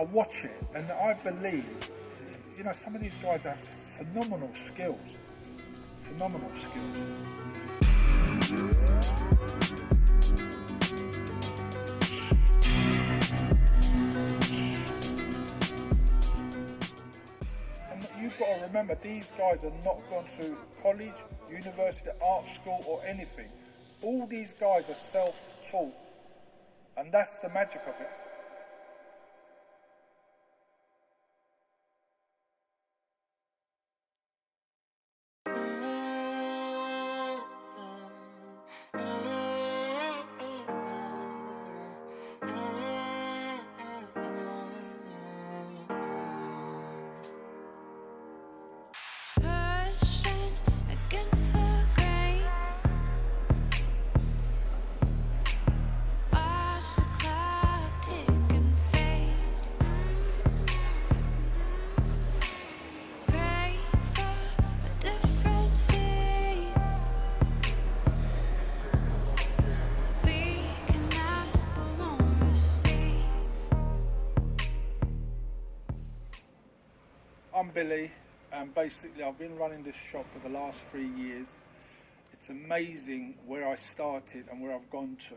I watch it and I believe, you know, some of these guys have phenomenal skills. Phenomenal skills. And you've got to remember, these guys are not gone through college, university, art school or anything. All these guys are self-taught, and that's the magic of it. I'm Billy, and basically I've been running this shop for the last 3 years. It's amazing where I started and where I've gone to.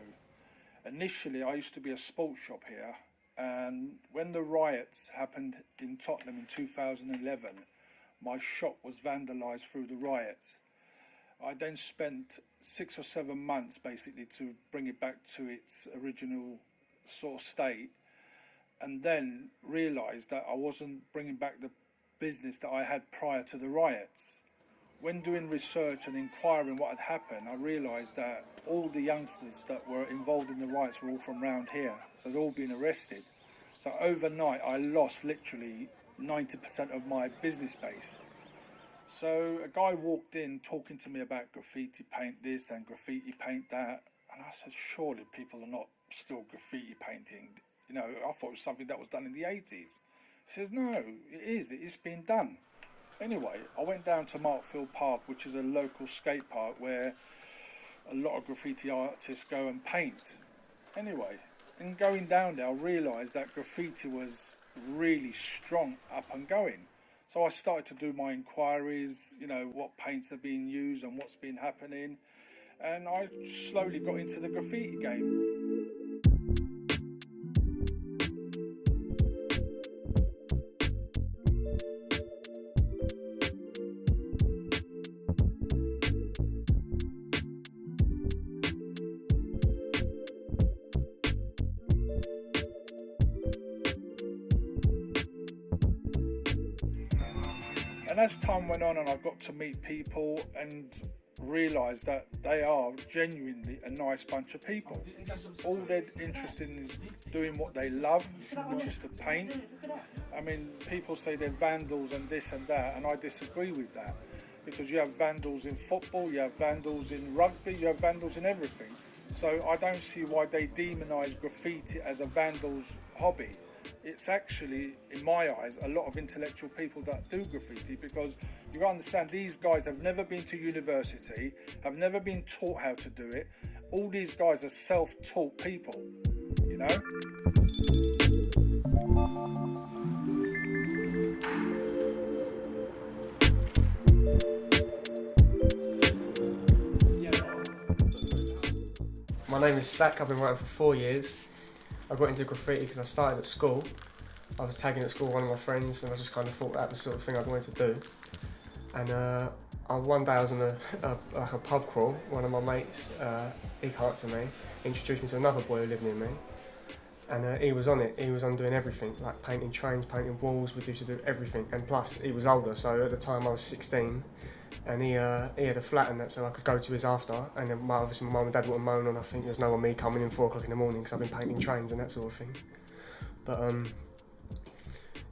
Initially I used to be a sports shop here, and when the riots happened in Tottenham in 2011, my shop was vandalised through the riots. I then spent 6 or 7 months basically to bring it back to its original sort of state, and then realised that I wasn't bringing back the business that I had prior to the riots. When doing research and inquiring what had happened, I realised that all the youngsters that were involved in the riots were all from around here, so they'd all been arrested. So overnight I lost literally 90% of my business base. So a guy walked in talking to me about graffiti paint this and graffiti paint that, and I said, surely people are not still graffiti painting. You know, I thought it was something that was done in the 80s. He says, no, it's been done. Anyway, I went down to Markfield Park, which is a local skate park where a lot of graffiti artists go and paint. Anyway, in going down there, I realised that graffiti was really strong up and going. So I started to do my inquiries, you know, what paints are being used and what's been happening. And I slowly got into the graffiti game. And as time went on and I got to meet people and realised that they are genuinely a nice bunch of people. All they're interested in is doing what they love, which is to paint. I mean, people say they're vandals and this and that, and I disagree with that. Because you have vandals in football, you have vandals in rugby, you have vandals in everything. So I don't see why they demonise graffiti as a vandal's hobby. It's actually, in my eyes, a lot of intellectual people that do graffiti, because you got to understand, these guys have never been to university, have never been taught how to do it. All these guys are self-taught people, you know? My name is Stak. I've been writing for 4 years. I got into graffiti because I started at school. I was tagging at school with one of my friends, and I just kind of thought that was the sort of thing I'd wanted to do. And one day I was on a pub crawl. One of my mates, he came up to me, introduced me to another boy who lived near me, and he was on it. He was on doing everything, like painting trains, painting walls. We used to do everything, and plus he was older, so at the time I was 16. And he had a flat and that, so I could go to his after. And then obviously my mum and dad wouldn't moan, and I think there was no one me coming in 4 o'clock in the morning because I've been painting trains and that sort of thing. But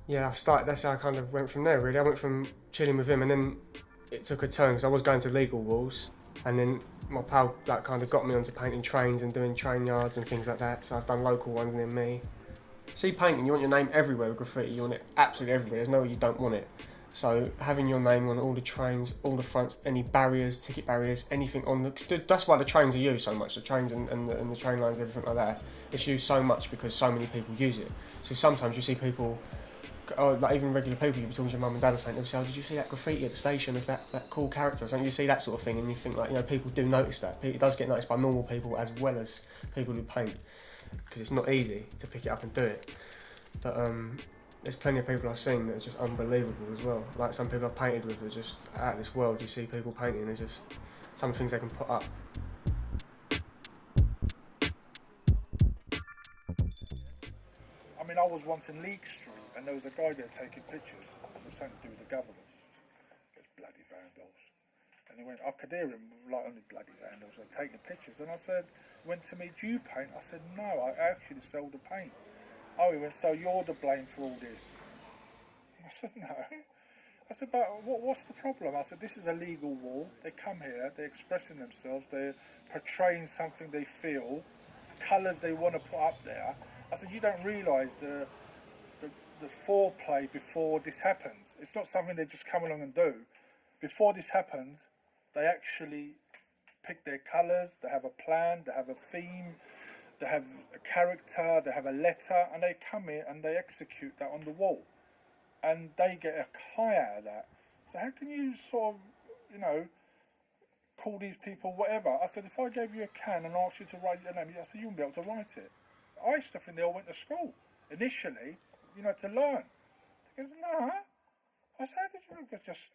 yeah, that's how I kind of went from there really. I went from chilling with him, and then it took a turn because I was going to legal walls, and then my pal kind of got me onto painting trains and doing train yards and things like that. So I've done local ones near me. See, painting, you want your name everywhere with graffiti. You want it absolutely everywhere. There's nowhere you don't want it. So having your name on all the trains, all the fronts, any barriers, ticket barriers, anything on the... That's why the trains are used so much, the trains and the train lines, everything like that. It's used so much because so many people use it. So sometimes you see people, like even regular people, you'll be talking to your mum and dad or something, they'll say, oh, did you see that graffiti at the station of that cool character or something? You see that sort of thing and you think, like, you know, people do notice that. It does get noticed by normal people as well as people who paint, because it's not easy to pick it up and do it. But there's plenty of people I've seen that are just unbelievable as well. Like some people I've painted with are just out of this world. You see people painting, they're just some things they can put up. I mean, I was once in Leek Street and there was a guy there taking pictures. It was something to do with the government. Those bloody vandals. And he went, I could hear him, like, only bloody vandals were taking pictures. And I said, went to me, do you paint? I said, no, I actually sell the paint. Oh, he went, so you're to blame for all this? I said, no. I said, but what's the problem? I said, this is a legal wall. They come here, they're expressing themselves, they're portraying something they feel, colours they want to put up there. I said, you don't realise the foreplay before this happens. It's not something they just come along and do. Before this happens, they actually pick their colours, they have a plan, they have a theme, they have a character, they have a letter, and they come here and they execute that on the wall. And they get a high out of that. So how can you sort of, you know, call these people whatever? I said, if I gave you a can and asked you to write your name, I said, you wouldn't be able to write it. I used to think they all went to school, initially, you know, to learn. He goes, no. I said, how did you know? Just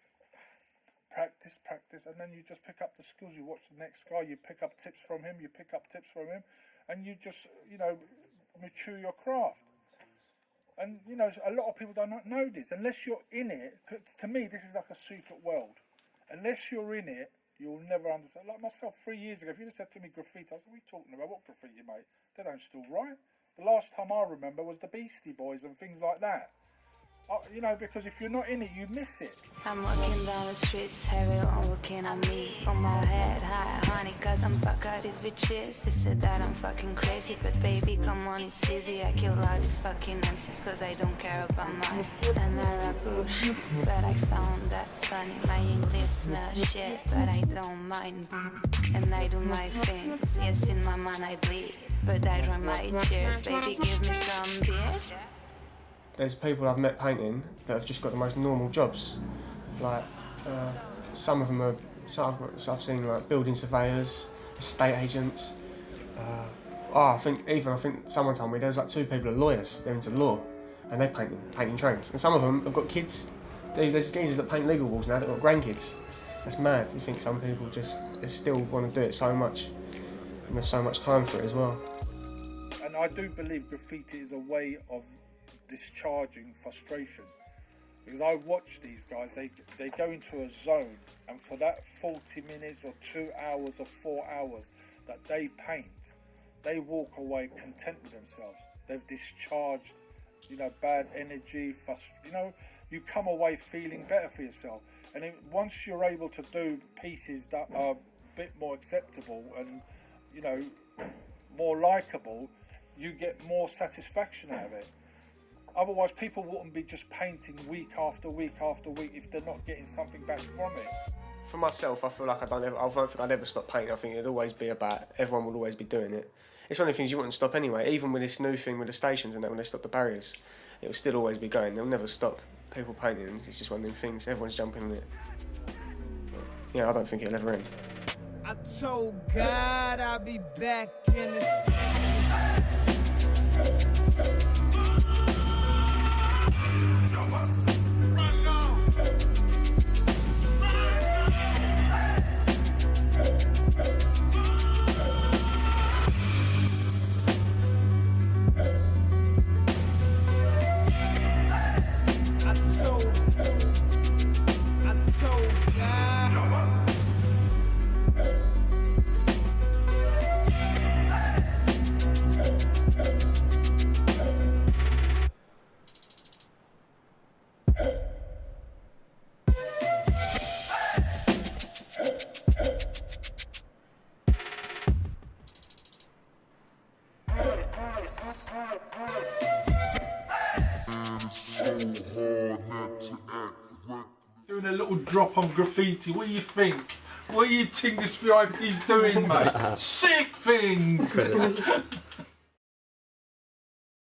practice, and then you just pick up the skills. You watch the next guy, you pick up tips from him, and you just, you know, mature your craft. And, you know, a lot of people don't know this. Unless you're in it, 'cause to me, this is like a secret world. Unless you're in it, you'll never understand. Like myself, 3 years ago, if you'd have said to me graffiti, I said, what are you talking about? What graffiti, mate? They don't still write. The last time I remember was the Beastie Boys and things like that. You know, because if you're not in it, you miss it. I'm walking down the streets, everyone looking at me. On my head high, honey, cause I'm fuck out these bitches. They said that I'm fucking crazy, but baby, come on, it's easy. I kill all these fucking MCs cause I don't care about mine. And I rap bush, but I found that's funny. My English smells shit, but I don't mind. And I do my things, yes, in my mind I bleed. But I dry my tears, baby, give me some beers. There's people I've met painting that have just got the most normal jobs. Like, some of them are, I've seen like building surveyors, estate agents. I think someone told me there was like 2 people are lawyers, they're into law, and they're painting trains. And some of them have got kids. There's geezers that paint legal walls now that have got grandkids. That's mad. You think some people just they still want to do it so much, and have so much time for it as well. And I do believe graffiti is a way of discharging frustration, because I watch these guys, they go into a zone, and for that 40 minutes or 2 hours or 4 hours that they paint, they walk away content with themselves. They've discharged, you know, bad energy, you know, you come away feeling better for yourself. And then once you're able to do pieces that are a bit more acceptable and, you know, more likable, you get more satisfaction out of it. Otherwise, people wouldn't be just painting week after week after week if they're not getting something back from it. For myself, I feel like I don't think I'd ever stop painting. I think it'd always be about, everyone would always be doing it. It's one of the things you wouldn't stop anyway. Even with this new thing with the stations and that, when they stop the barriers, it will still always be going. They'll never stop people painting. It's just one of them things. Everyone's jumping on it. But, yeah, I don't think it'll ever end. I told God I'll be back in the I told God. doing a little drop on graffiti. What do you think? What do you think this VIP's doing, mate? Sick things!